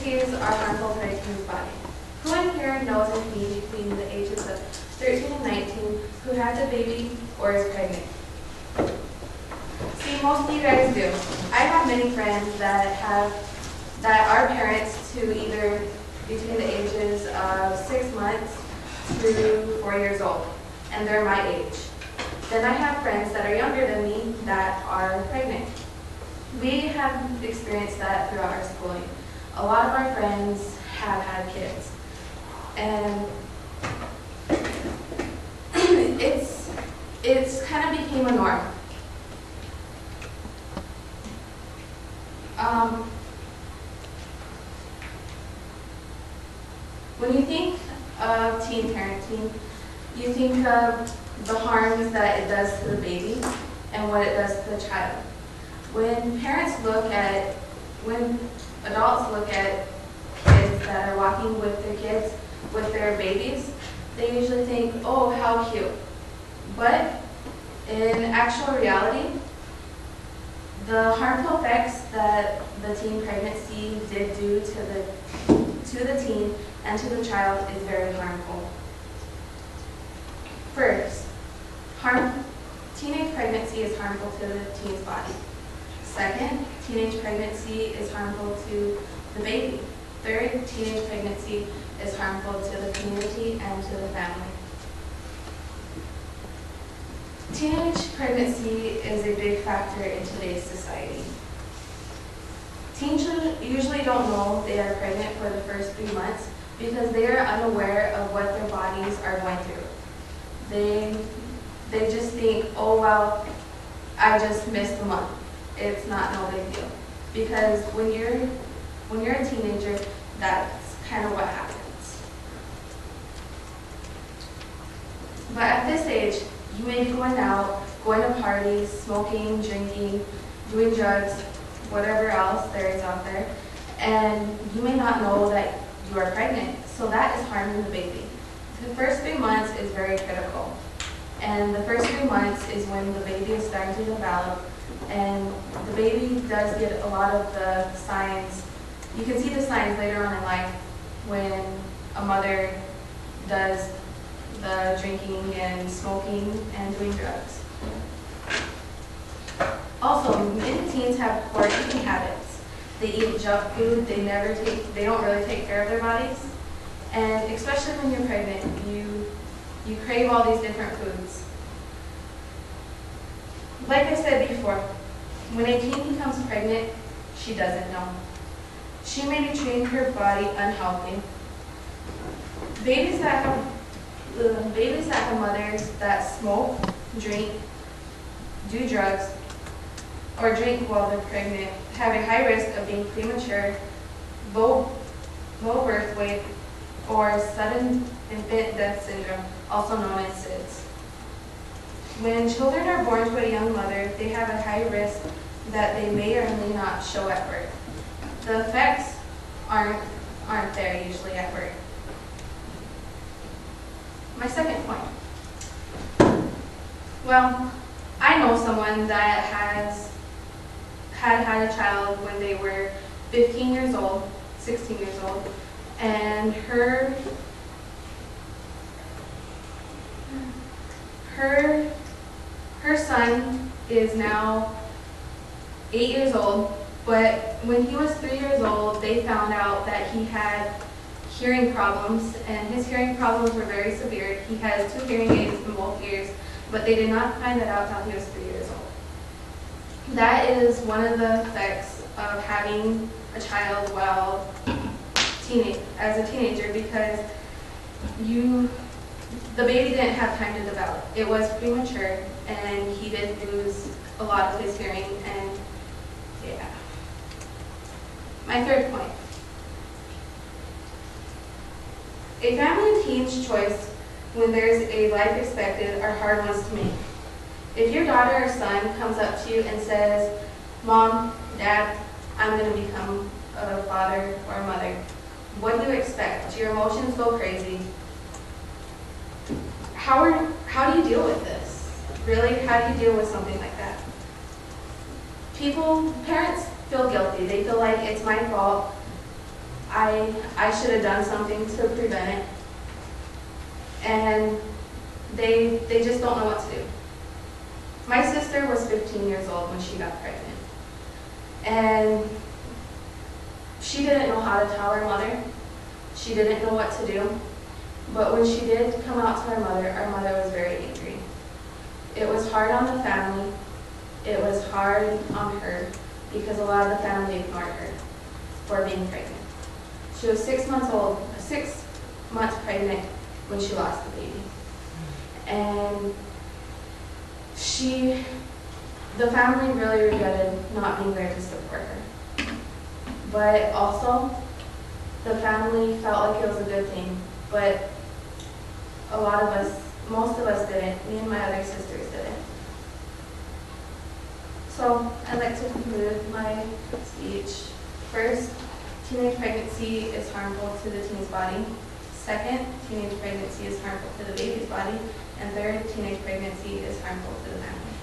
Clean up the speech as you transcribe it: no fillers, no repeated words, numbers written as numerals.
pregnancies are harmful for a teen's body. Who in here knows a teen between the ages of 13 and 19 who has a baby or is pregnant? See, most of you guys do. I have many friends that are parents to either between the ages of 6 months to 4 years old, and they're my age. Then I have friends that are younger than me that are pregnant. We have experienced that throughout our schooling. A lot of our friends have had kids, and it's kind of became a norm. When you think of teen parenting, you think of the harms that it does to the baby and what it does to the child. When adults look at kids that are walking with their kids, with their babies, they usually think, oh, how cute. But in actual reality, the harmful effects that the teen pregnancy did do to the teen and to the child is very harmful. First, teenage pregnancy is harmful to the teen's body. Second, teenage pregnancy is harmful to the baby. Third, teenage pregnancy is harmful to the community and to the family. Teenage pregnancy is a big factor in today's society. Teens usually don't know they are pregnant for the first 3 months because they are unaware of what their bodies are going through. They just think, oh, well, I just missed a month. It's not no big deal. Because when you're a teenager, that's kind of what happens. But at this age, you may be going out, going to parties, smoking, drinking, doing drugs, whatever else there is out there, and you may not know that you are pregnant. So that is harming the baby. The first 3 months is very critical. And the first 3 months is when the baby is starting to develop, and the baby does get a lot of the signs. You can see the signs later on in life when a mother does the drinking and smoking and doing drugs. Also, many teens have poor eating habits. They eat junk food, they don't really take care of their bodies. And especially when you're pregnant, you crave all these different foods. Like I said before, when a teen becomes pregnant, she doesn't know. She may be treating her body unhealthy. Babies that have mothers that smoke, drink, do drugs, or drink while they're pregnant have a high risk of being premature, low birth weight, or sudden infant death syndrome, also known as SIDS. When children are born to a young mother, they have a high risk that they may or may not show at birth. The effects aren't there usually at birth. My second point. Well, I know someone that had a child when they were 15 years old, 16 years old, and her son is now 8 years old, but when he was 3 years old, they found out that he had hearing problems, and his hearing problems were very severe. He has 2 hearing aids in both ears, but they did not find that out until he was 3 years old. That is one of the effects of having a child while as a teenager, because the baby didn't have time to develop. It was premature, and he did lose a lot of his hearing, and yeah. My third point. A family and teen's choice when there's a life expected are hard ones to make. If your daughter or son comes up to you and says, Mom, Dad, I'm going to become a father or a mother, what do you expect? Do your emotions go crazy? How do you deal with this? Really, how do you deal with something like that? Parents feel guilty. They feel like it's my fault. I should have done something to prevent it. And they just don't know what to do. My sister was 15 years old when she got pregnant. And she didn't know how to tell her mother. She didn't know what to do. But when she did come out to our mother was very angry. It was hard on the family. It was hard on her because a lot of the family ignored her for being pregnant. She was 6 months old, 6 months pregnant when she lost the baby. And the family really regretted not being there to support her. But also, the family felt like it was a good thing, but a lot of us, most of us didn't. Me and my other sisters didn't. So I'd like to conclude my speech. First, teenage pregnancy is harmful to the teen's body. Second, teenage pregnancy is harmful to the baby's body. And third, teenage pregnancy is harmful to the family.